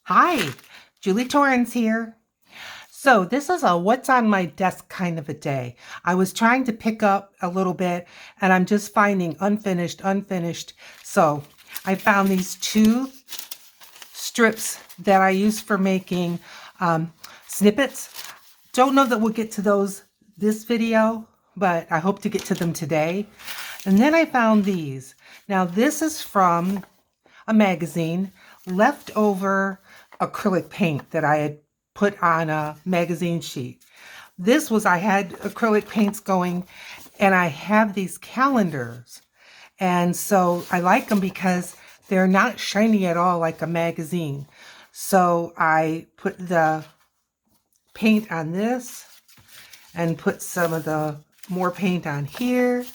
Hi, Julie Torrance here. So, this is a what's on my desk kind of a day. I was trying to pick up a little bit and I'm just finding unfinished. So, I found these two strips that I use for making snippets. Don't know that we'll get to those this video, but I hope to get to them today. And then I found these. Now, this is from a magazine, leftover acrylic paint that I had put on a magazine sheet. I had acrylic paints going, and I have these calendars. And so I like them because they're not shiny at all like a magazine. So I put the paint on this and put some of the more paint on here.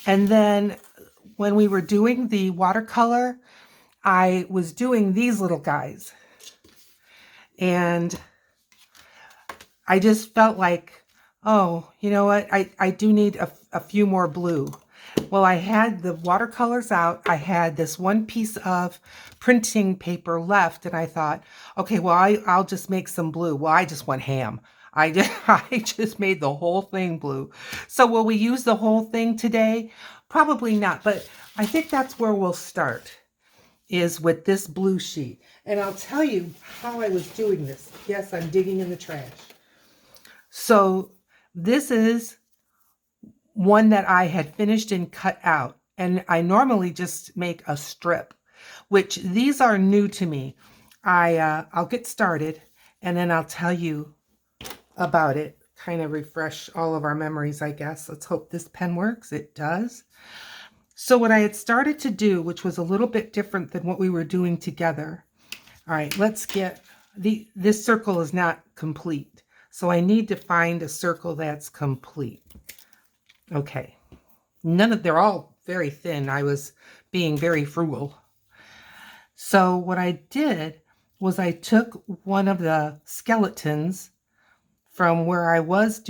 And then when we were doing the watercolor, I was doing these little guys. And I just felt like, oh, you know what? I do need a few more blue. Well, I had the watercolors out. I had this one piece of printing paper left, and I thought, okay, well, I'll just make some blue. Well, I just went ham. I just made the whole thing blue. So will we use the whole thing today? Probably not, but I think that's where we'll start, is with this blue sheet. And I'll tell you how I was doing this. Yes, I'm digging in the trash. So this is one that I had finished and cut out. And I normally just make a strip, which these are new to me. I'll get started and then I'll tell you about it. Kind of refresh all of our memories, I guess. Let's hope this pen works. It does. So what I had started to do, which was a little bit different than what we were doing together. All right, let's get this circle is not complete. So I need to find a circle that's complete. Okay. They're all very thin. I was being very frugal. So what I did was I took one of the skeletons from where I was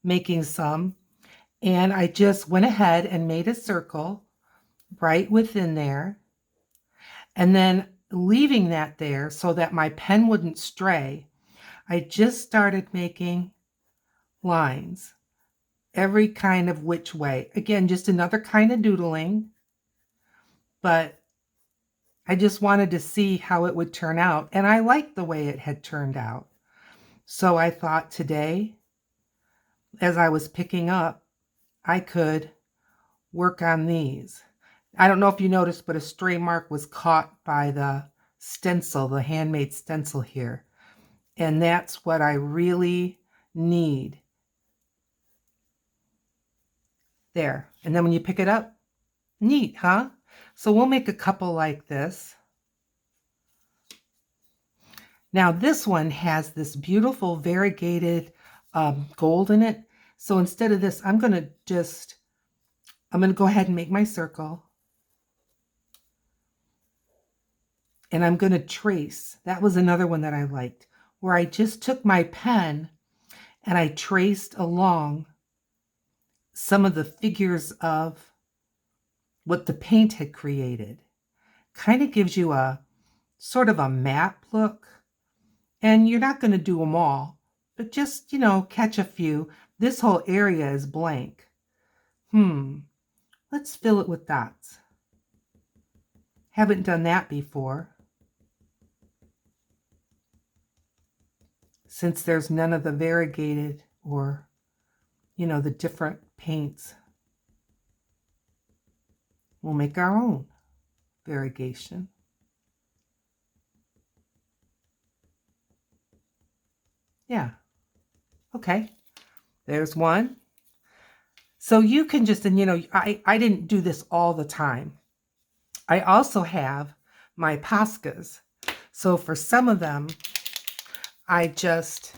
making some, and I just went ahead and made a circle right within there, and then leaving that there so that my pen wouldn't stray, I just started making lines every kind of which way. Again, just another kind of doodling, but I just wanted to see how it would turn out, and I liked the way it had turned out. So I thought today, as I was picking up, I could work on these. I don't know if you noticed, but a stray mark was caught by the stencil, the handmade stencil here. And that's what I really need. There. And then when you pick it up, neat, huh? So we'll make a couple like this. Now this one has this beautiful variegated gold in it. So instead of this, I'm going to go ahead and make my circle. And I'm going to trace. That was another one that I liked, where I just took my pen and I traced along some of the figures of what the paint had created. Kind of gives you a sort of a map look. And you're not going to do them all, but just, catch a few. This whole area is blank. Let's fill it with dots. Haven't done that before, since there's none of the variegated or, the different paints. We'll make our own variegation. Yeah. Okay. There's one. So you can just, and I didn't do this all the time. I also have my Poscas. So for some of them, I just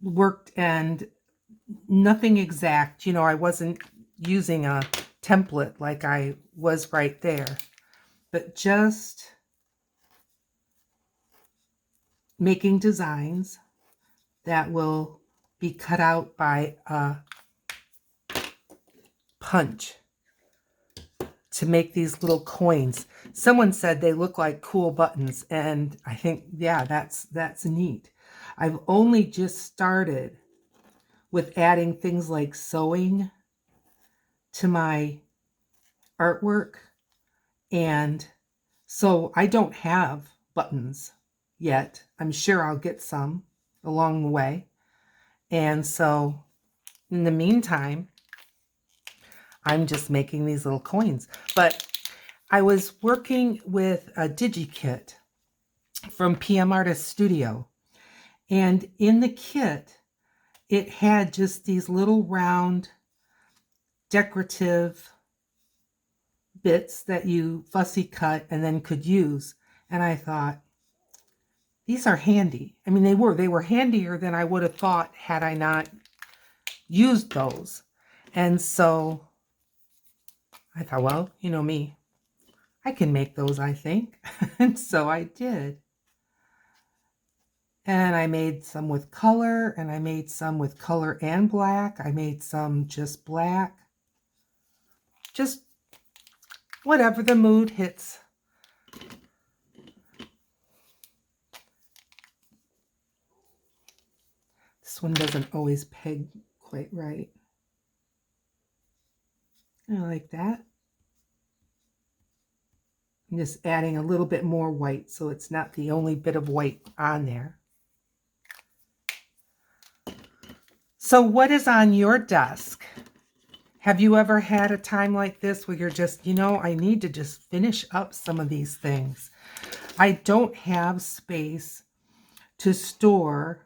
worked and nothing exact. I wasn't using a template like I was right there, but just making designs that will be cut out by a punch to make these little coins. Someone said they look like cool buttons, and I think, yeah, that's neat. I've only just started with adding things like sewing to my artwork, and so I don't have buttons yet. I'm sure I'll get some along the way. And so in the meantime, I'm just making these little coins. But I was working with a DigiKit from PM Artist Studio. And in the kit, it had just these little round decorative bits that you fussy cut and then could use. And I thought, these are handy. I mean, they were handier than I would have thought had I not used those. And so I thought, well, you know me, I can make those, I think. And so I did. And I made some with color, and I made some with color and black. I made some just black. Just whatever the mood hits. This one doesn't always peg quite right. I like that. I'm just adding a little bit more white so it's not the only bit of white on there. So what is on your desk? Have you ever had a time like this where you're just, you know, I need to just finish up some of these things. I don't have space to store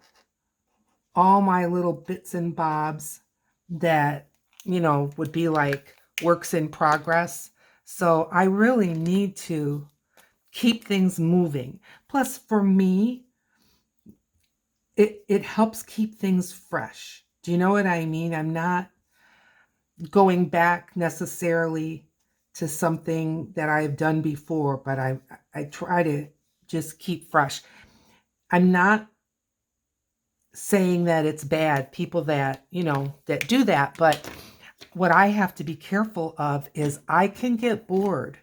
all my little bits and bobs that, you know, would be like works in progress. So I really need to keep things moving. Plus, for me, it helps keep things fresh. Do you know what I mean? I'm not going back necessarily to something that I've done before, but I try to just keep fresh. I'm not saying that it's bad, people that, you know, that do that, but what I have to be careful of is I can get bored,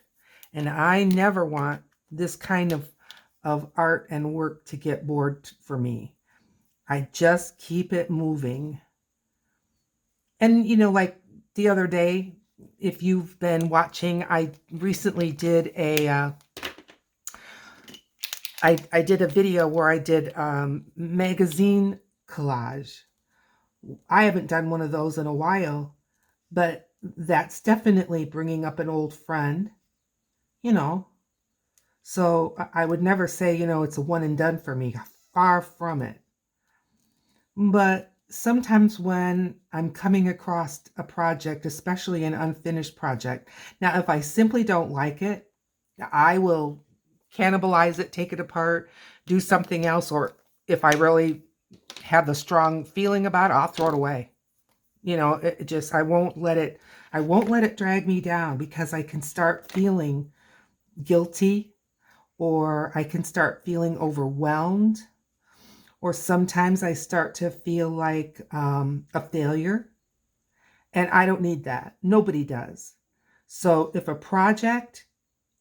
and I never want this kind of art and work to get bored for me. I just keep it moving. And, you know, like the other day, if you've been watching, I recently did a, I did a video where I did magazine collage. I haven't done one of those in a while, but that's definitely bringing up an old friend, you know. So I would never say, you know, it's a one and done for me. Far from it. But sometimes when I'm coming across a project, especially an unfinished project, now if I simply don't like it, I will cannibalize it, take it apart, do something else, or if I really have a strong feeling about it, I'll throw it away. You know, it just, I won't let it drag me down, because I can start feeling guilty, or I can start feeling overwhelmed, or sometimes I start to feel like a failure, and I don't need that. Nobody does. So if a project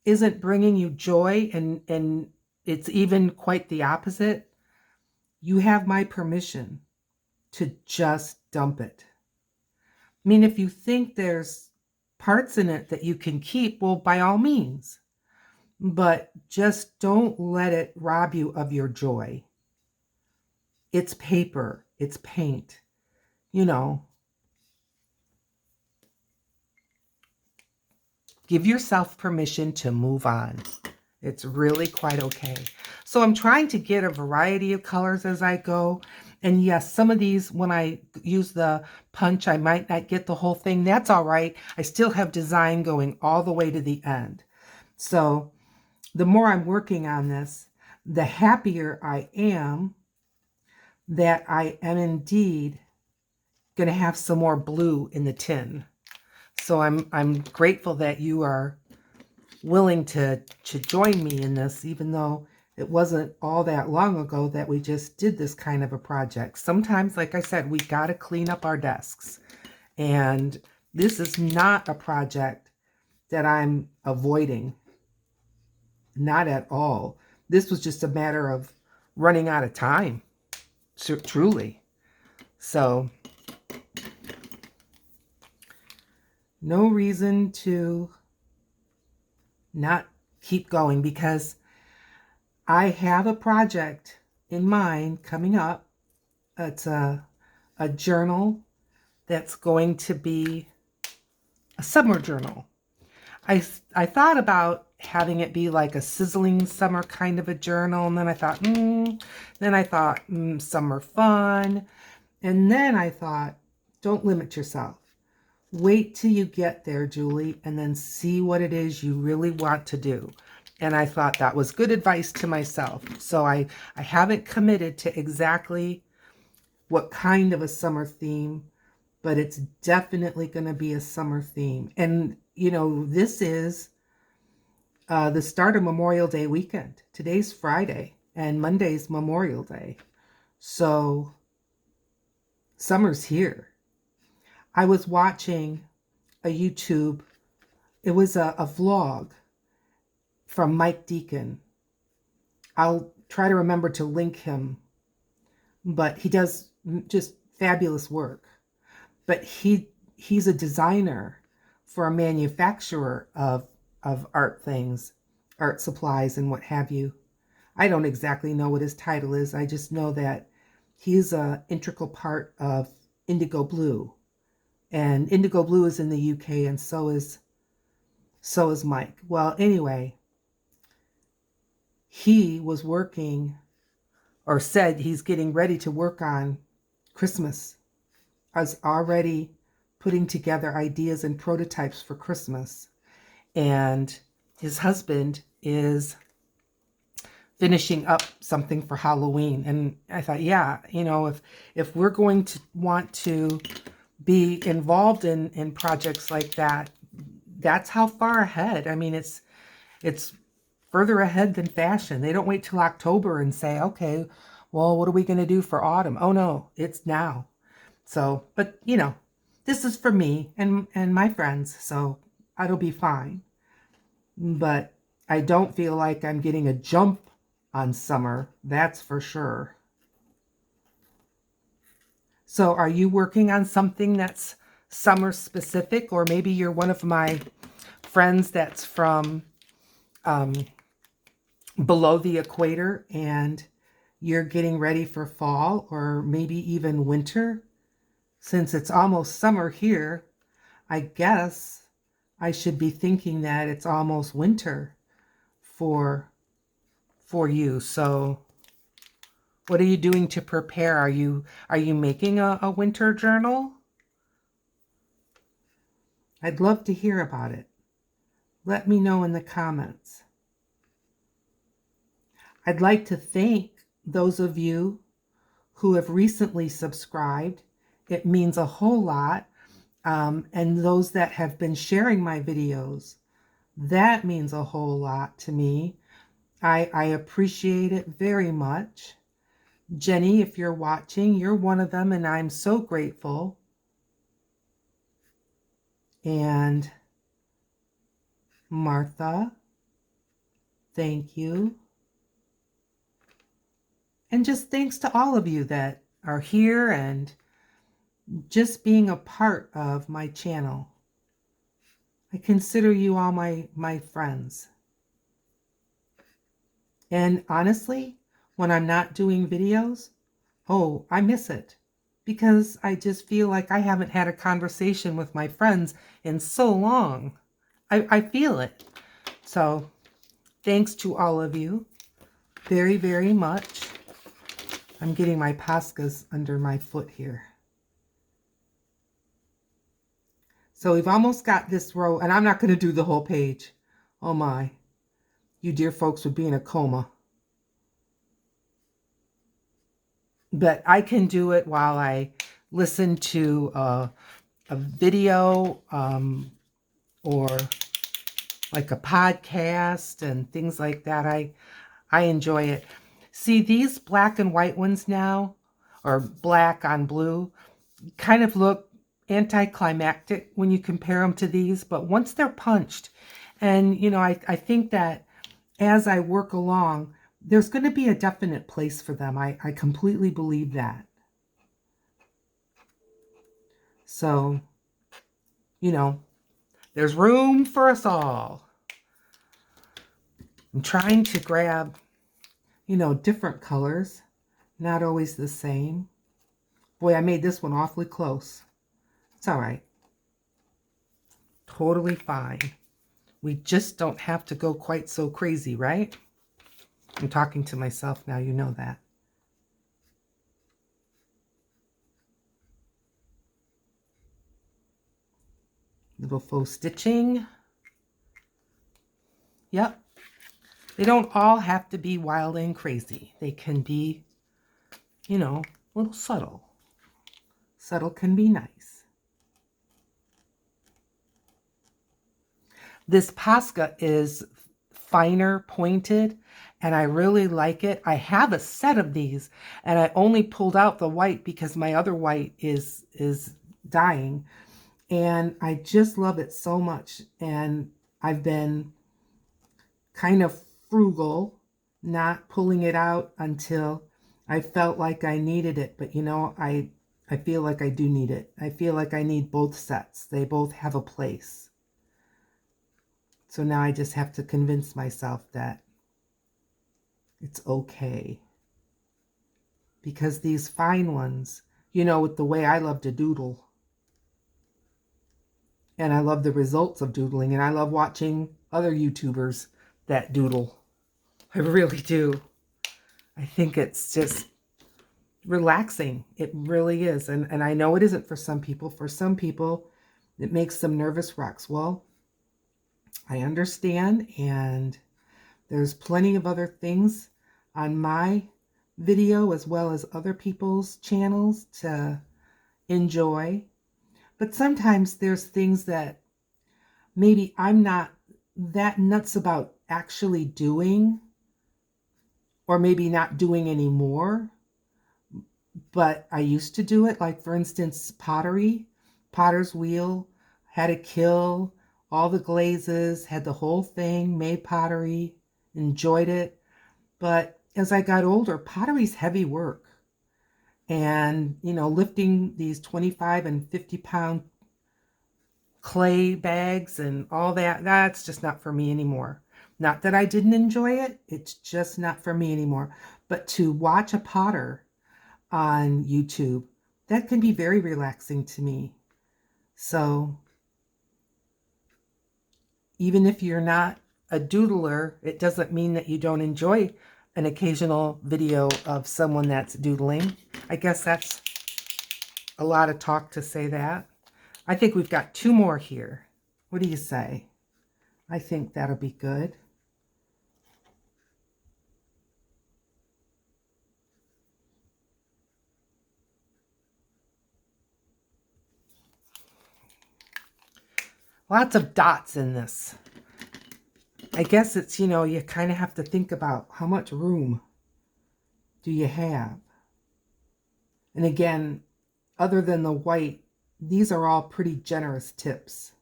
isn't bringing you joy, and it's even quite the opposite, you have my permission to just dump it. I mean, if you think there's parts in it that you can keep, well, by all means. But just don't let it rob you of your joy. It's paper. It's paint. You know, give yourself permission to move on. It's really quite okay. So I'm trying to get a variety of colors as I go. And yes, some of these, when I use the punch, I might not get the whole thing. That's all right. I still have design going all the way to the end. So the more I'm working on this, the happier I am that I am indeed going to have some more blue in the tin. So I'm grateful that you are willing to join me in this, even though it wasn't all that long ago that we just did this kind of a project. Sometimes, like I said, we got to clean up our desks. And this is not a project that I'm avoiding. Not at all. This was just a matter of running out of time, truly. So, no reason to not keep going, because I have a project in mind coming up. It's a journal that's going to be a summer journal. I thought about having it be like a sizzling summer kind of a journal, and then I thought, summer fun. And then I thought, don't limit yourself. Wait till you get there, Julie, and then see what it is you really want to do. And I thought that was good advice to myself. So I haven't committed to exactly what kind of a summer theme, but it's definitely going to be a summer theme. And, you know, this is the start of Memorial Day weekend. Today's Friday and Monday's Memorial Day. So summer's here. I was watching a YouTube, it was a vlog from Mike Deacon. I'll try to remember to link him, but he does just fabulous work. But he's a designer for a manufacturer of art things, art supplies and what have you. I don't exactly know what his title is. I just know that he's an integral part of Indigo Blue. And Indigo Blue is in the UK, and so is Mike. Well, anyway, he was working, or said he's getting ready to work on Christmas. I was already putting together ideas and prototypes for Christmas. And his husband is finishing up something for Halloween. And I thought, yeah, you know, if we're going to want to be involved in projects like that, that's how far ahead. I mean, it's further ahead than fashion. They don't wait till October and say, okay, well, what are we going to do for autumn? Oh no, it's now. So, but you know, this is for me and my friends, so it'll be fine. But I don't feel like I'm getting a jump on summer, that's for sure. So are you working on something that's summer specific? Or maybe you're one of my friends that's from below the equator and you're getting ready for fall, or maybe even winter. Since it's almost summer here, I guess I should be thinking that it's almost winter for you. So what are you doing to prepare? Are you making a winter journal? I'd love to hear about it. Let me know in the comments. I'd like to thank those of you who have recently subscribed. It means a whole lot. And those that have been sharing my videos, that means a whole lot to me. I appreciate it very much. Jenny, if you're watching, you're one of them, and I'm so grateful. And Martha, thank you. And just thanks to all of you that are here and just being a part of my channel. I consider you all my friends. And honestly, when I'm not doing videos, oh, I miss it, because I just feel like I haven't had a conversation with my friends in so long. I feel it. So thanks to all of you very, very much. I'm getting my Poscas under my foot here. So we've almost got this row, and I'm not going to do the whole page. Oh my, you dear folks would be in a coma. But I can do it while I listen to a video or like a podcast and things like that. I enjoy it. See, these black and white ones now, or black on blue, kind of look anticlimactic when you compare them to these, but once they're punched, and I think that as I work along, there's going to be a definite place for them. I completely believe that. So, there's room for us all. I'm trying to grab, different colors, not always the same. Boy, I made this one awfully close. It's all right. Totally fine. We just don't have to go quite so crazy, right? I'm talking to myself now, you know that. Little faux stitching. Yep. They don't all have to be wild and crazy. They can be, a little subtle. Subtle can be nice. This Posca is finer pointed, and I really like it. I have a set of these, and I only pulled out the white because my other white is dying, and I just love it so much. And I've been kind of frugal, not pulling it out until I felt like I needed it. But I feel like I do need it. I feel like I need both sets. They both have a place. So now I just have to convince myself that it's okay. Because these fine ones, with the way I love to doodle, and I love the results of doodling, and I love watching other YouTubers that doodle. I really do. I think it's just relaxing. It really is. And I know it isn't for some people. For some people, it makes them nervous wrecks. Well, I understand, and there's plenty of other things on my video as well as other people's channels to enjoy. But sometimes there's things that maybe I'm not that nuts about actually doing, or maybe not doing anymore, but I used to do it. Like, for instance, pottery, potter's wheel, had a kiln, all the glazes, had the whole thing, made pottery, enjoyed it. But as I got older, pottery's heavy work. And, lifting these 25 and 50-pound clay bags and all that, that's just not for me anymore. Not that I didn't enjoy it, it's just not for me anymore. But to watch a potter on YouTube, that can be very relaxing to me. So even if you're not a doodler, it doesn't mean that you don't enjoy an occasional video of someone that's doodling. I guess that's a lot of talk to say that. I think we've got 2 more here. What do you say? I think that'll be good. Lots of dots in this. I guess it's, you kind of have to think about how much room do you have. And again, other than the white, these are all pretty generous tips.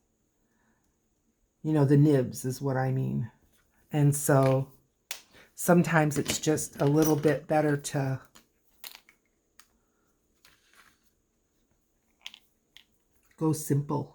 The nibs is what I mean. And so sometimes it's just a little bit better to go simple.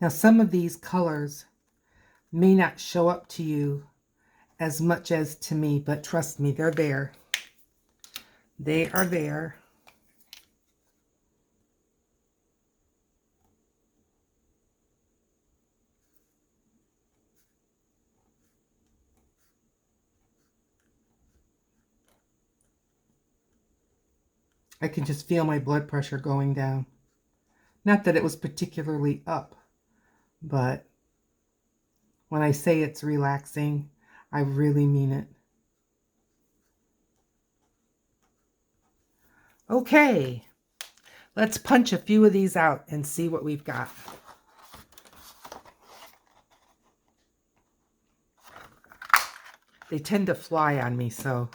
Now, some of these colors may not show up to you as much as to me, but trust me, they're there. They are there. I can just feel my blood pressure going down. Not that it was particularly up, but when I say it's relaxing, I really mean it. Okay, let's punch a few of these out and see what we've got. They tend to fly on me, so.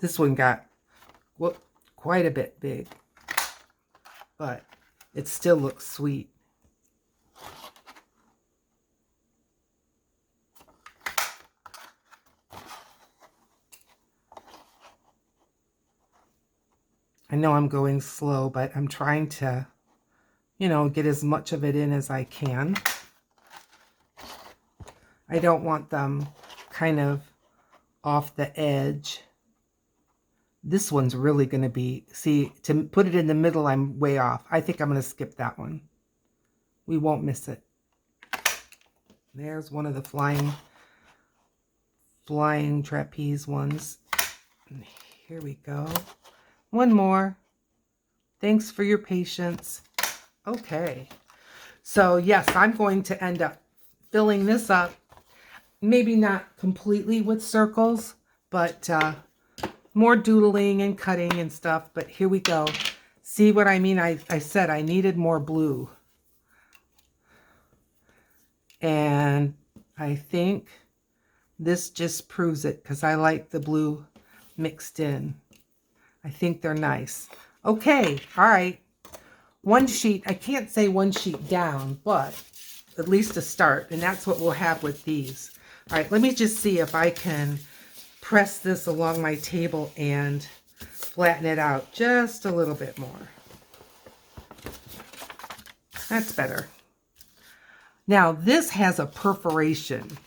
This one got quite a bit big, but it still looks sweet. I know I'm going slow, but I'm trying to, get as much of it in as I can. I don't want them kind of off the edge. This one's really going to be, see, to put it in the middle, I'm way off. I think I'm going to skip that one. We won't miss it. There's one of the flying trapeze ones. And here we go. One more. Thanks for your patience. Okay. So yes, I'm going to end up filling this up. Maybe not completely with circles, but more doodling and cutting and stuff. But here we go. See what I mean? I said I needed more blue. And I think this just proves it because I like the blue mixed in. I think they're nice. Okay, all right. One sheet, I can't say one sheet down, but at least a start. And that's what we'll have with these. All right, let me just see if I can press this along my table and flatten it out just a little bit more. That's better. Now, this has a perforation.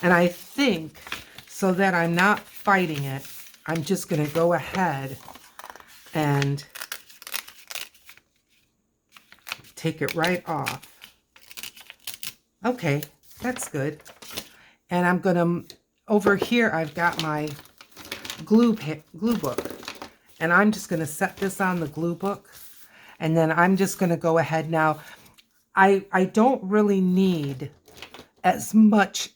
And I think, so that I'm not fighting it, I'm just going to go ahead and take it right off. Okay, that's good. And I'm going to, over here, I've got my glue book. And I'm just going to set this on the glue book. And then I'm just going to go ahead now. I don't really need as much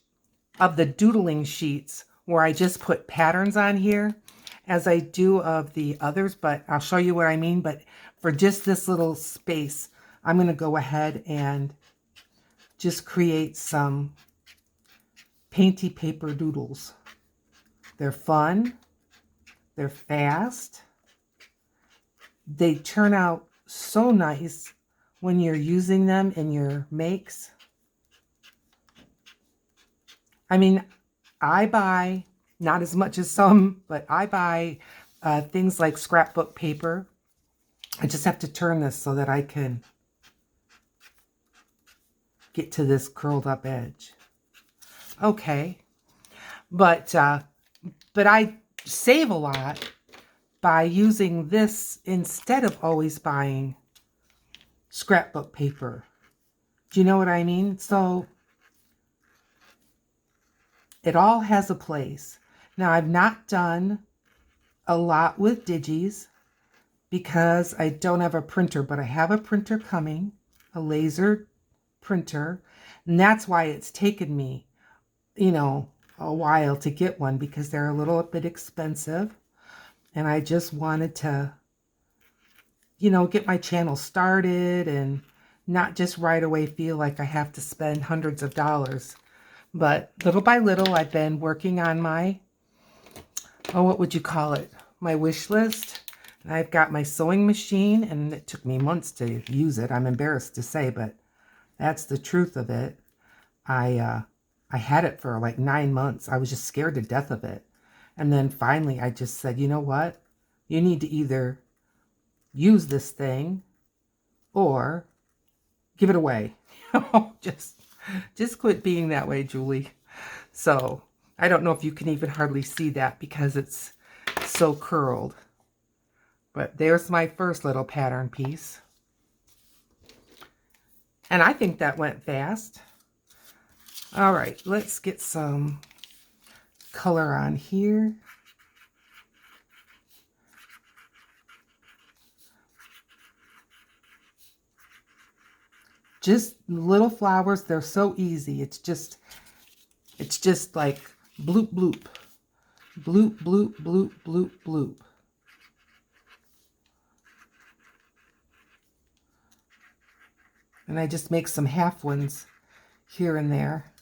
of the doodling sheets where I just put patterns on here as I do of the others, but I'll show you what I mean. But for just this little space, I'm going to go ahead and just create some painty paper doodles. They're fun. They're fast. They turn out so nice when you're using them in your makes. I mean, I buy, not as much as some, but I buy things like scrapbook paper. I just have to turn this so that I can get to this curled up edge. Okay. But I save a lot by using this instead of always buying scrapbook paper. Do you know what I mean? So it all has a place. Now, I've not done a lot with digis because I don't have a printer, but I have a printer coming, a laser printer, and that's why it's taken me, a while to get one because they're a little bit expensive. And I just wanted to, get my channel started and not just right away feel like I have to spend hundreds of dollars. But little by little, I've been working on my, what would you call it? My wish list. And I've got my sewing machine, and it took me months to use it. I'm embarrassed to say, but that's the truth of it. I had it for like 9 months. I was just scared to death of it. And then finally, I just said, you know what? You need to either use this thing or give it away. Just quit being that way, Julie. So I don't know if you can even hardly see that because it's so curled. But there's my first little pattern piece. And I think that went fast. All right, let's get some color on here. Just little flowers, they're so easy. It's just like bloop bloop. Bloop bloop bloop bloop bloop. And I just make some half ones here and there,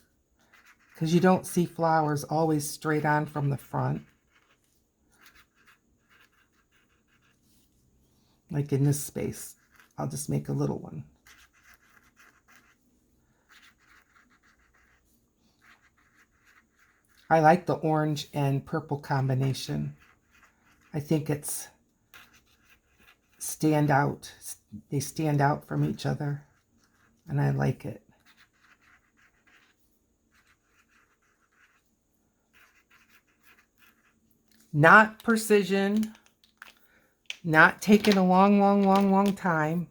because you don't see flowers always straight on from the front. Like in this space, I'll just make a little one. I like the orange and purple combination. I think it's stand out. They stand out from each other, and I like it. Not precision, not taking a long time.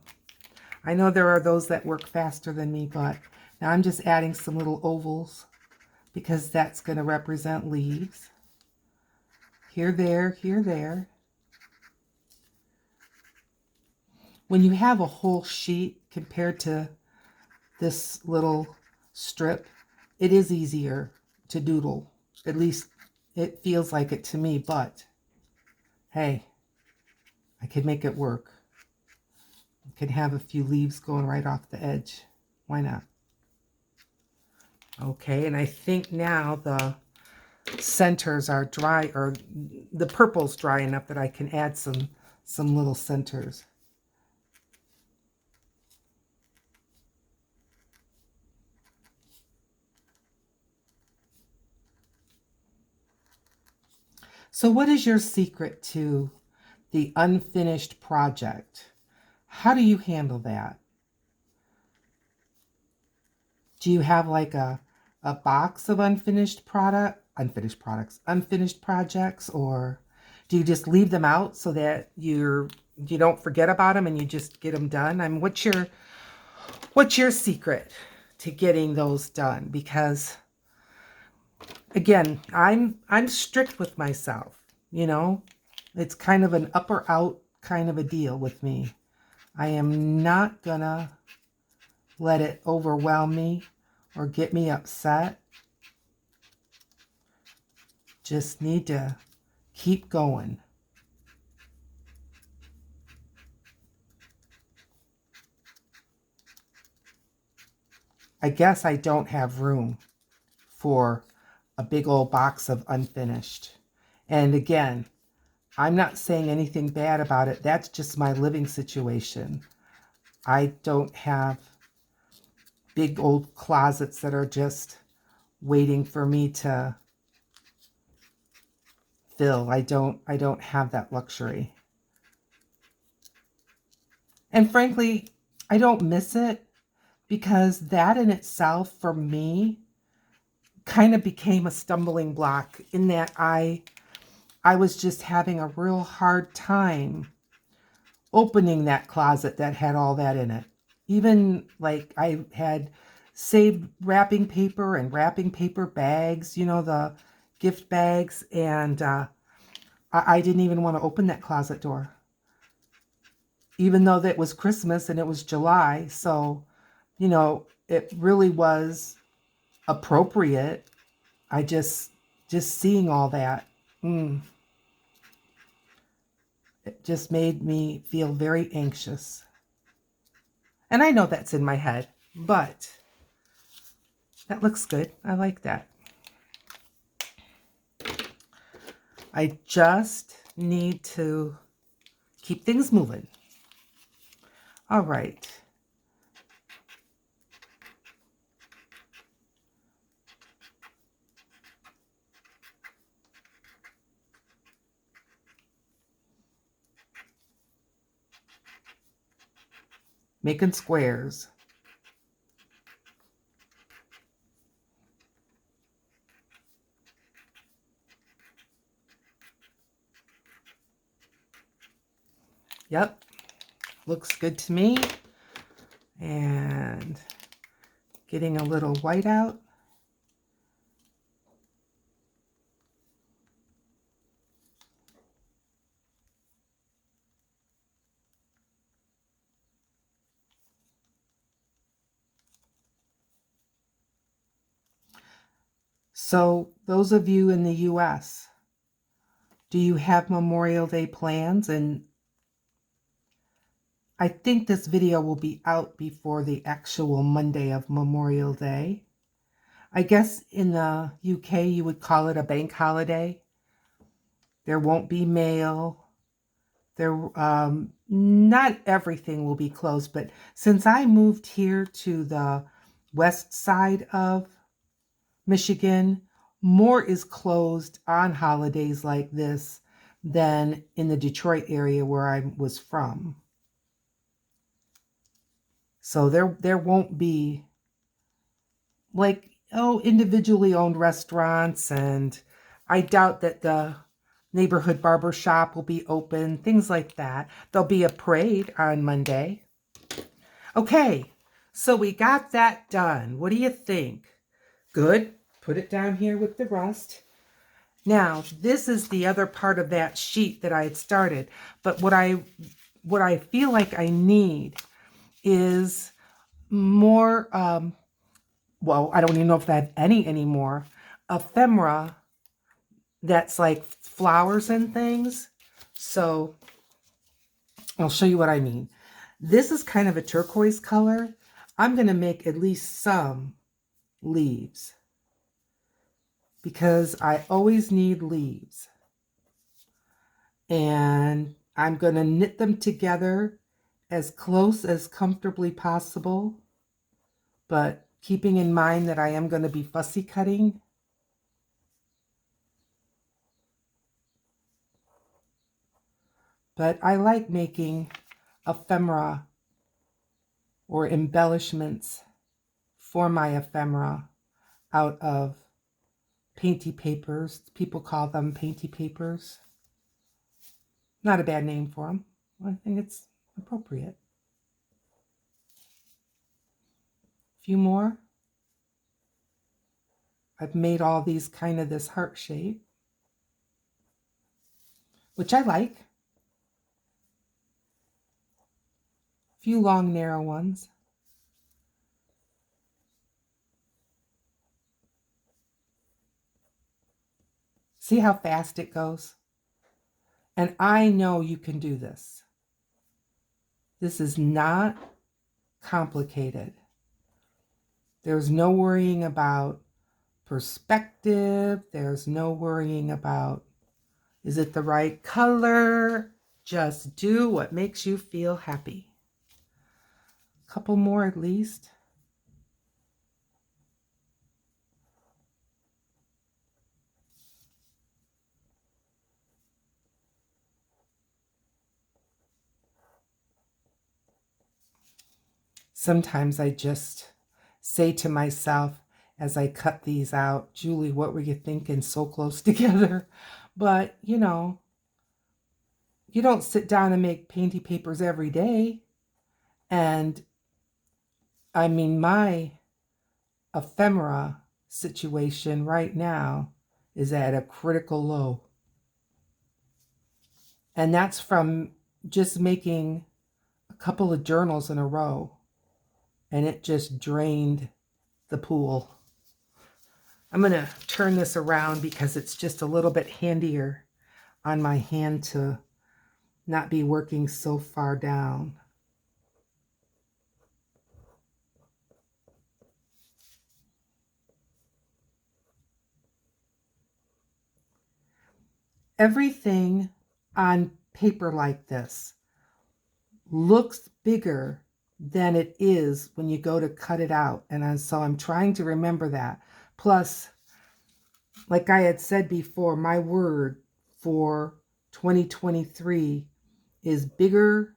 I know there are those that work faster than me, but now I'm just adding some little ovals because that's going to represent leaves. Here, there, here, there. When you have a whole sheet compared to this little strip, it is easier to doodle. At least it feels like it to me, but hey, I could make it work. I could have a few leaves going right off the edge. Why not? Okay, and I think now the centers are dry, or the purple's dry enough that I can add some little centers. So what is your secret to the unfinished project? How do you handle that? Do you have like a box of unfinished projects, or do you just leave them out so that you don't forget about them and you just get them done? I mean, what's your secret to getting those done? Because again, I'm strict with myself, you know? It's kind of an up or out kind of a deal with me. I am not gonna let it overwhelm me or get me upset. Just need to keep going. I guess I don't have room for a big old box of unfinished. And again, I'm not saying anything bad about it. That's just my living situation. I don't have big old closets that are just waiting for me to fill. I don't have that luxury. And frankly, I don't miss it, because that in itself for me kind of became a stumbling block, in that I was just having a real hard time opening that closet that had all that in it. Even like I had saved wrapping paper and wrapping paper bags, you know, the gift bags, and I didn't even want to open that closet door, even though that was Christmas and it was July. So, you know, it really was appropriate. I just seeing all that, it just made me feel very anxious. And I know that's in my head, but that looks good. I like that. I just need to keep things moving. All right. Making squares. Yep, looks good to me. And getting a little white out. So those of you in the US, do you have Memorial Day plans? And I think this video will be out before the actual Monday of Memorial Day. I guess in the UK you would call it a bank holiday. There won't be mail. Not everything will be closed, but since I moved here to the west side of Michigan, more is closed on holidays like this than in the Detroit area where I was from. So there won't be like, individually owned restaurants, and I doubt that the neighborhood barber shop will be open, things like that. There'll be a parade on Monday. Okay, so we got that done. What do you think? Good. Put it down here with the rest. Now, this is the other part of that sheet that I had started. But what I feel like I need is more, well, I don't even know if I have any anymore, ephemera that's like flowers and things. So I'll show you what I mean. This is kind of a turquoise color. I'm going to make at least some leaves because I always need leaves. And I'm going to knit them together as close as comfortably possible, but keeping in mind that I am going to be fussy cutting. But I like making ephemera or embellishments for my ephemera out of painty papers. People call them painty papers. Not a bad name for them. I think it's appropriate. A few more. I've made all these kind of this heart shape, which I like. A few long, narrow ones. See how fast it goes? And I know you can do this. This is not complicated. There's no worrying about perspective. There's no worrying about, is it the right color? Just do what makes you feel happy. A couple more at least. Sometimes I just say to myself as I cut these out, Julie, what were you thinking? So close together. But, you don't sit down and make painty papers every day. And I mean, my ephemera situation right now is at a critical low. And that's from just making a couple of journals in a row. And it just drained the pool. I'm going to turn this around because it's just a little bit handier on my hand to not be working so far down. Everything on paper like this looks bigger than it is when you go to cut it out. And so I'm trying to remember that. Plus, like I had said before, my word for 2023 is bigger,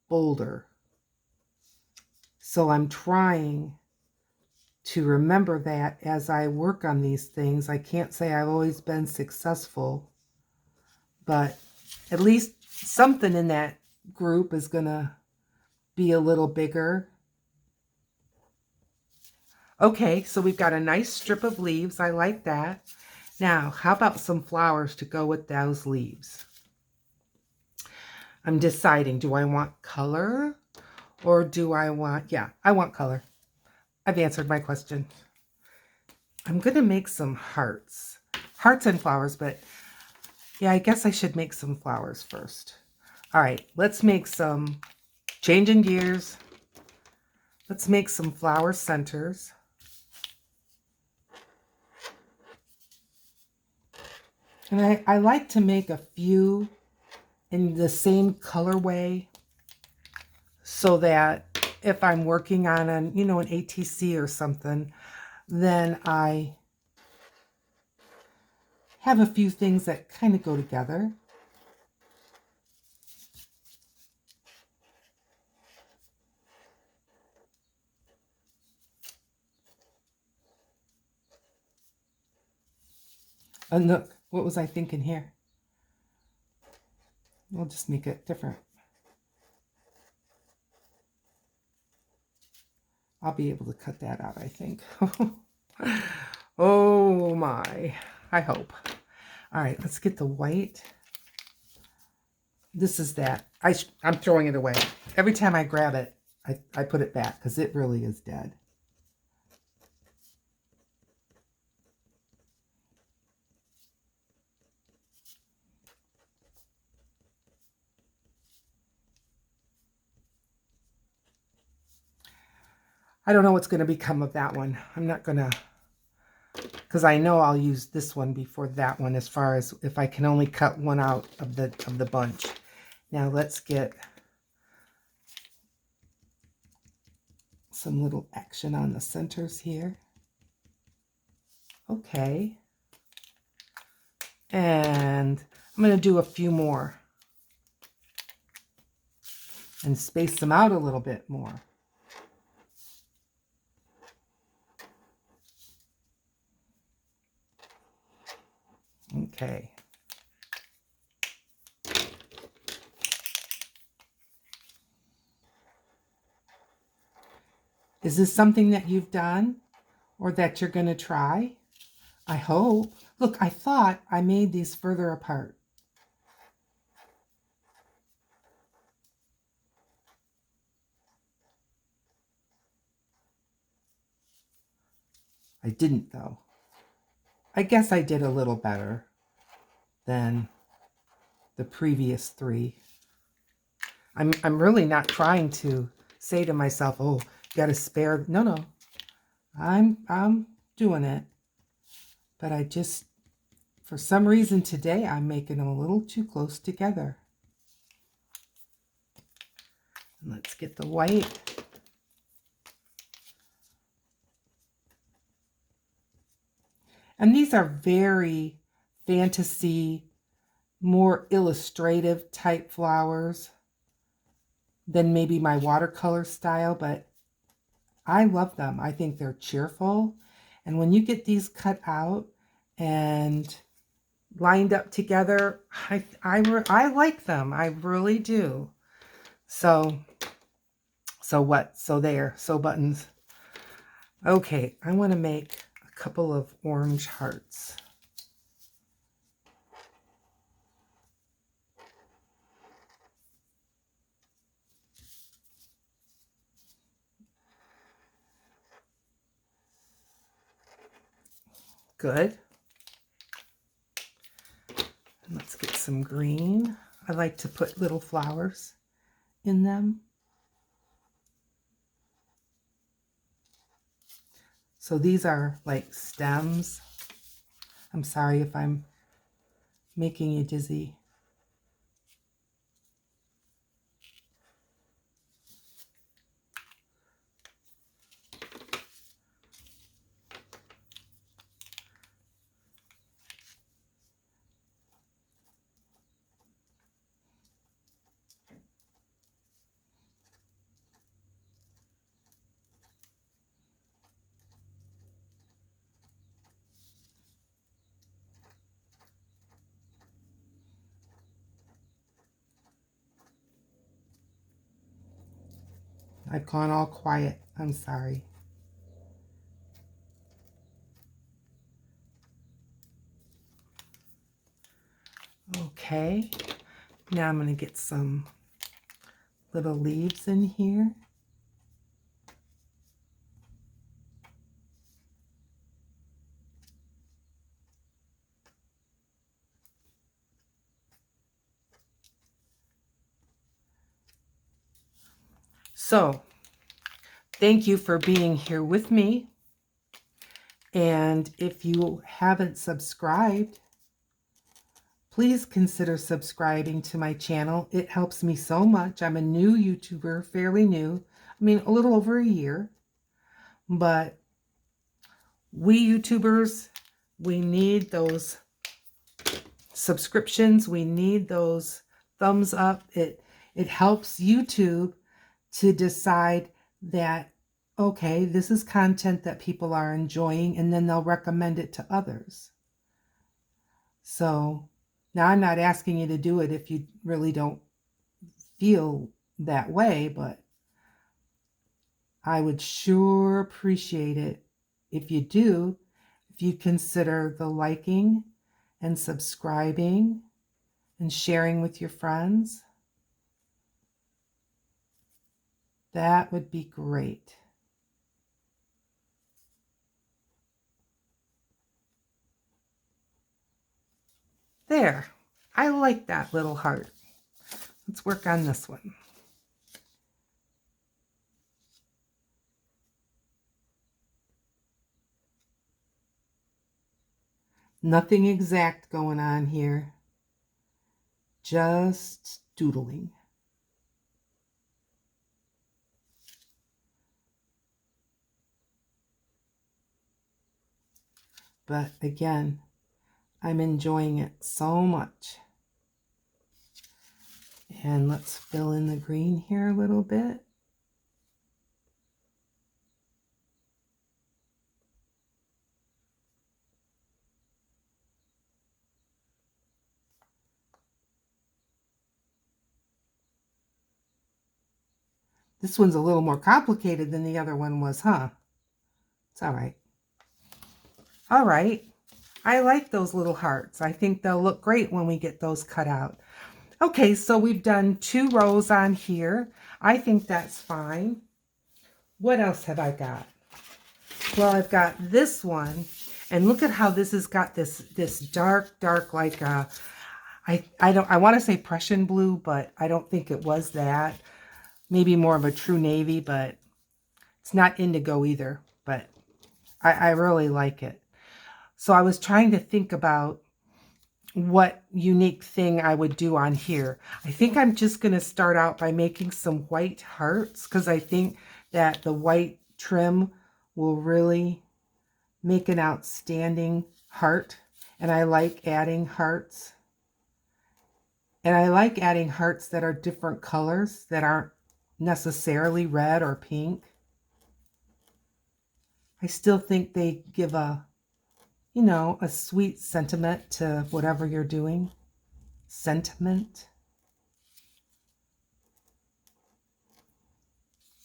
bolder. So I'm trying to remember that as I work on these things. I can't say I've always been successful, but at least something in that group is going to be a little bigger. Okay, so we've got a nice strip of leaves. I like that. Now, how about some flowers to go with those leaves? I'm deciding, do I want color or do I want, yeah, I want color. I've answered my question. I'm going to make some hearts. Hearts and flowers, but yeah, I guess I should make some flowers first. All right, let's make some, changing gears. Let's make some flower centers. And I like to make a few in the same colorway so that if I'm working on an, you know, an ATC or something, then I have a few things that kind of go together. And look, what was I thinking here? We'll just make it different. I'll be able to cut that out, I think. Oh my, I hope. All right, let's get the white. This is that. I'm throwing it away. Every time I grab it, I put it back because it really is dead. I don't know what's going to become of that one. I'm not going to, because I know I'll use this one before that one as far as if I can only cut one out of the bunch. Now let's get some little action on the centers here. Okay. And I'm going to do a few more and space them out a little bit more. Okay. Is this something that you've done or that you're going to try? I hope. Look, I thought I made these further apart. I didn't, though. I guess I did a little better than the previous three. I'm really not trying to say to myself, oh, you got to spare. No, no. I'm doing it. But I just, for some reason today, I'm making them a little too close together. Let's get the white. And these are very fantasy, more illustrative type flowers than maybe my watercolor style, but I love them. I think they're cheerful. And when you get these cut out and lined up together, I like them. I really do. So what? So there. So buttons. Okay, I want to make a couple of orange hearts. Good. And let's get some green. I like to put little flowers in them. So these are like stems. I'm sorry if I'm making you dizzy. I've gone all quiet. I'm sorry. Okay, now I'm going to get some little leaves in here. So, thank you for being here with me. And if you haven't subscribed, please consider subscribing to my channel. It helps me so much. I'm a new YouTuber, fairly new. I mean, a little over a year. But we YouTubers, we need those subscriptions. We need those thumbs up. It helps YouTube to decide that, okay, this is content that people are enjoying, and then they'll recommend it to others. So now I'm not asking you to do it if you really don't feel that way, but I would sure appreciate it if you do, if you consider the liking and subscribing and sharing with your friends. That would be great. There. I like that little heart. Let's work on this one. Nothing exact going on here. Just doodling. But again, I'm enjoying it so much. And let's fill in the green here a little bit. This one's a little more complicated than the other one was, huh? It's all right. All right. I like those little hearts. I think they'll look great when we get those cut out. Okay, so we've done 2 rows on here. I think that's fine. What else have I got? Well, I've got this one, and look at how this has got this dark like I want to say Prussian blue, but I don't think it was that. Maybe more of a true navy, but it's not indigo either. But I really like it. So I was trying to think about what unique thing I would do on here. I think I'm just going to start out by making some white hearts, because I think that the white trim will really make an outstanding heart. And I like adding hearts. And I like adding hearts that are different colors, that aren't necessarily red or pink. I still think they give a, you know, a sweet sentiment to whatever you're doing. Sentiment.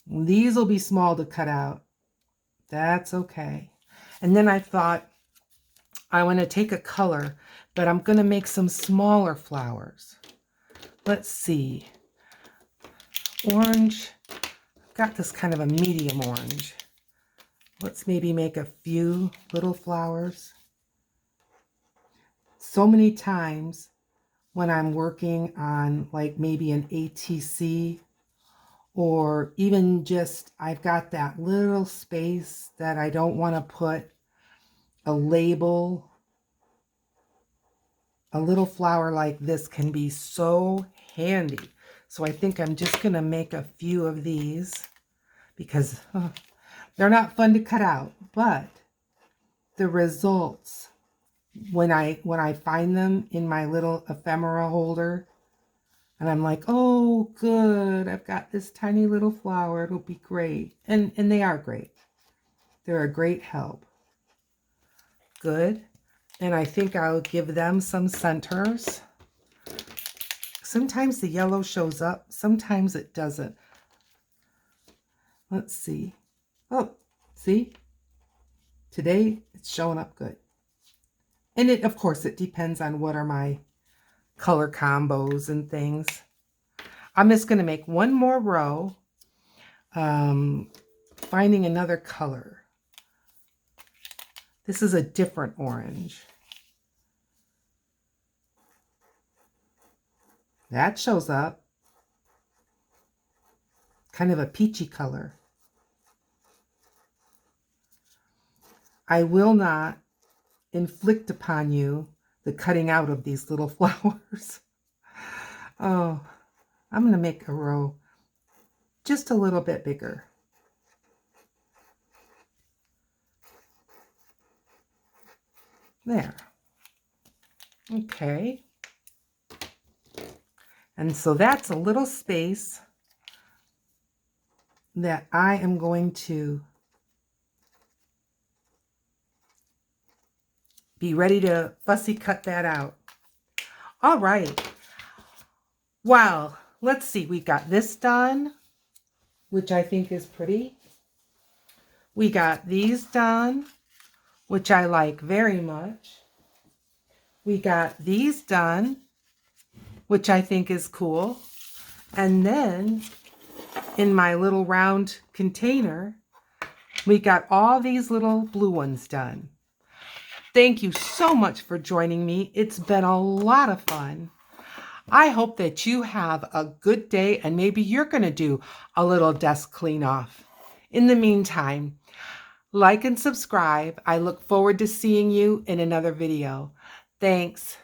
These will be small to cut out. That's okay. And then I thought I want to take a color, but I'm going to make some smaller flowers. Let's see. Orange. I've got this kind of a medium orange. Let's maybe make a few little flowers. So many times when I'm working on like maybe an ATC, or even just I've got that little space that I don't want to put a label, a little flower like this can be so handy. So I think I'm just going to make a few of these, because they're not fun to cut out, but the results when I find them in my little ephemera holder, and I'm like, oh, good, I've got this tiny little flower, it'll be great. And they are great. They're a great help. Good. And I think I'll give them some centers. Sometimes the yellow shows up, sometimes it doesn't. Let's see. Oh, see? Today it's showing up good. And of course, it depends on what are my color combos and things. I'm just going to make one more row, finding another color. This is a different orange. That shows up. Kind of a peachy color. I will not inflict upon you the cutting out of these little flowers. Oh, I'm going to make a row just a little bit bigger. There. Okay. And so that's a little space that I am going to be ready to fussy cut that out. All right. Well, let's see. We got this done, which I think is pretty. We got these done, which I like very much. We got these done, which I think is cool. And then in my little round container, we got all these little blue ones done. Thank you so much for joining me. It's been a lot of fun. I hope that you have a good day and maybe you're going to do a little desk clean off. In the meantime, like and subscribe. I look forward to seeing you in another video. Thanks.